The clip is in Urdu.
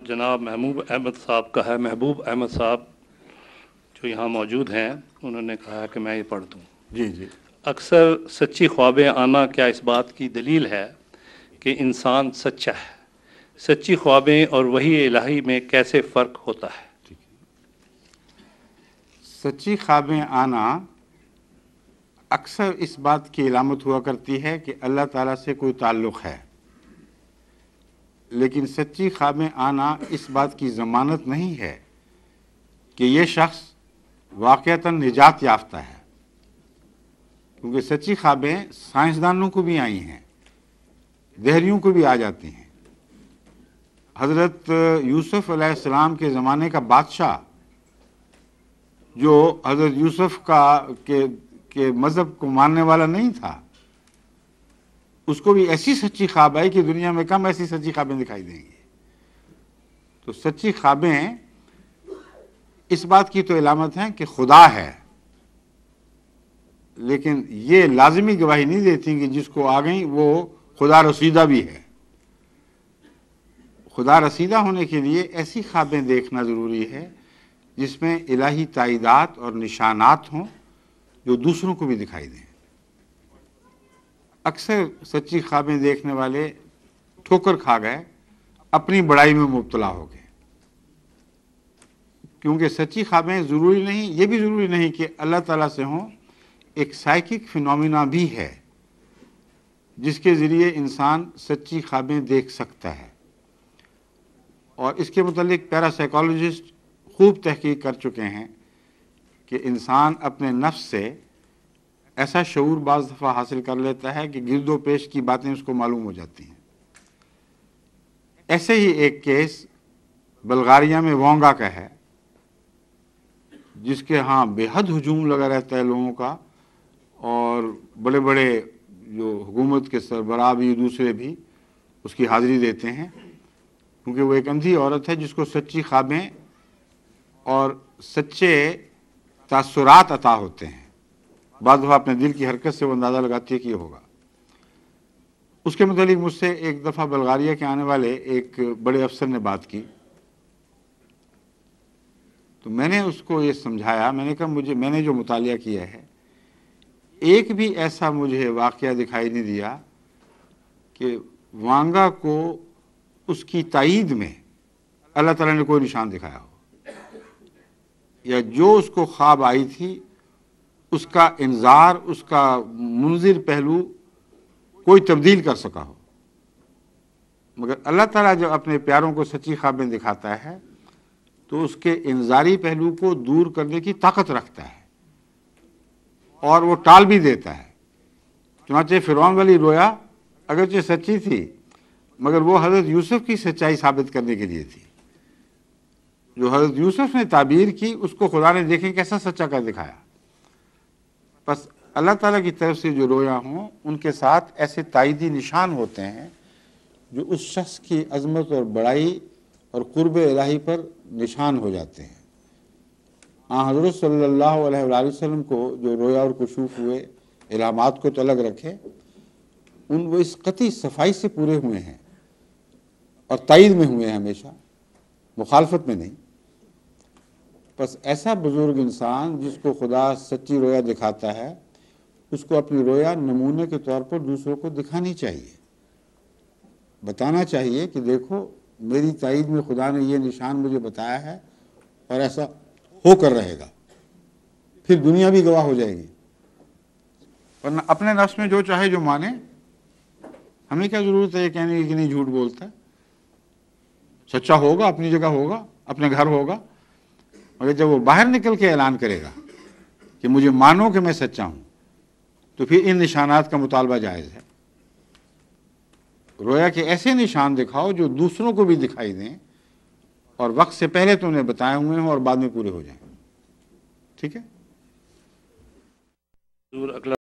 جناب محبوب احمد صاحب کا ہے. محبوب احمد صاحب جو یہاں موجود ہیں انہوں نے کہا کہ میں یہ پڑھ دوں. جی جی. اکثر سچی خوابیں آنا کیا اس بات کی دلیل ہے کہ انسان سچا ہے؟ سچی خوابیں اور وحی الہی میں کیسے فرق ہوتا ہے؟ سچی خوابیں آنا اکثر اس بات کی علامت ہوا کرتی ہے کہ اللہ تعالیٰ سے کوئی تعلق ہے، لیکن سچی خوابیں آنا اس بات کی ضمانت نہیں ہے کہ یہ شخص واقعتاً نجات یافتہ ہے، کیونکہ سچی خوابیں سائنسدانوں کو بھی آئی ہیں، دہریوں کو بھی آ جاتی ہیں. حضرت یوسف علیہ السلام کے زمانے کا بادشاہ جو حضرت یوسف کے مذہب کو ماننے والا نہیں تھا، اس کو بھی ایسی سچی خواب آئی کہ دنیا میں کم ایسی سچی خوابیں دکھائی دیں گی. تو سچی خوابیں اس بات کی تو علامت ہیں کہ خدا ہے، لیکن یہ لازمی گواہی نہیں دیتی کہ جس کو آ گئیں وہ خدا رسیدہ بھی ہے. خدا رسیدہ ہونے کے لیے ایسی خوابیں دیکھنا ضروری ہے جس میں الہی تائیدات اور نشانات ہوں جو دوسروں کو بھی دکھائی دیں. اکثر سچی خوابیں دیکھنے والے ٹھوکر کھا گئے، اپنی بڑائی میں مبتلا ہو گئے، کیونکہ سچی خوابیں ضروری نہیں، یہ بھی ضروری نہیں کہ اللہ تعالیٰ سے ہوں. ایک سائیکک فینومینا بھی ہے جس کے ذریعے انسان سچی خوابیں دیکھ سکتا ہے، اور اس کے متعلق پیرا سائیکالوجسٹ خوب تحقیق کر چکے ہیں کہ انسان اپنے نفس سے ایسا شعور بعض دفعہ حاصل کر لیتا ہے کہ گرد و پیش کی باتیں اس کو معلوم ہو جاتی ہیں. ایسے ہی ایک کیس بلغاریہ میں وونگا کا ہے، جس کے ہاں بے حد ہجوم لگا رہتا ہے لوگوں کا، اور بڑے بڑے جو حکومت کے سربراہ بھی دوسرے بھی اس کی حاضری دیتے ہیں، کیونکہ وہ ایک اندھی عورت ہے جس کو سچی خوابیں اور سچے تاثرات عطا ہوتے ہیں. بعض دفعہ اپنے دل کی حرکت سے وہ اندازہ لگاتی ہے کہ یہ ہوگا. اس کے متعلق مجھ سے ایک دفعہ بلغاریہ کے آنے والے ایک بڑے افسر نے بات کی، تو میں نے اس کو یہ سمجھایا، میں نے کہا میں نے جو مطالعہ کیا ہے ایک بھی ایسا مجھے واقعہ دکھائی نہیں دیا کہ وانگا کو اس کی تائید میں اللہ تعالیٰ نے کوئی نشان دکھایا ہو، یا جو اس کو خواب آئی تھی اس کا انذار، اس کا منذر پہلو کوئی تبدیل کر سکا ہو. مگر اللہ تعالیٰ جب اپنے پیاروں کو سچی خوابیں دکھاتا ہے تو اس کے انذاری پہلو کو دور کرنے کی طاقت رکھتا ہے اور وہ ٹال بھی دیتا ہے. چنانچہ فرعون والی رویا اگرچہ سچی تھی مگر وہ حضرت یوسف کی سچائی ثابت کرنے کے لیے تھی. جو حضرت یوسف نے تعبیر کی اس کو خدا نے دیکھیں کیسا سچا کر دکھایا. بس اللہ تعالیٰ کی طرف سے جو رویا ہوں ان کے ساتھ ایسے تائیدی نشان ہوتے ہیں جو اس شخص کی عظمت اور بڑائی اور قرب الہی پر نشان ہو جاتے ہیں. حضرت صلی اللہ علیہ وآلہ وسلم کو جو رویا اور کشوف ہوئے، علامات کو تو الگ رکھے، وہ اس قطعی صفائی سے پورے ہوئے ہیں اور تائید میں ہوئے ہیں، ہمیشہ مخالفت میں نہیں. بس ایسا بزرگ انسان جس کو خدا سچی رویا دکھاتا ہے اس کو اپنی رویا نمونے کے طور پر دوسروں کو دکھانی چاہیے، بتانا چاہیے کہ دیکھو میری تائید میں خدا نے یہ نشان مجھے بتایا ہے اور ایسا ہو کر رہے گا. پھر دنیا بھی گواہ ہو جائے گی. ورنہ اپنے نفس میں جو چاہے جو مانے، ہمیں کیا ضرورت ہے یہ کہنے کی کہ نہیں جھوٹ بولتا ہے. سچا ہوگا، اپنی جگہ ہوگا، اپنے گھر ہوگا، مگر جب وہ باہر نکل کے اعلان کرے گا کہ مجھے مانو کہ میں سچا ہوں تو پھر ان نشانات کا مطالبہ جائز ہے. رویا کے ایسے نشان دکھاؤ جو دوسروں کو بھی دکھائی دیں اور وقت سے پہلے تو انہیں بتائے ہوئے ہوں اور بعد میں پورے ہو جائیں. ٹھیک ہے. اگلا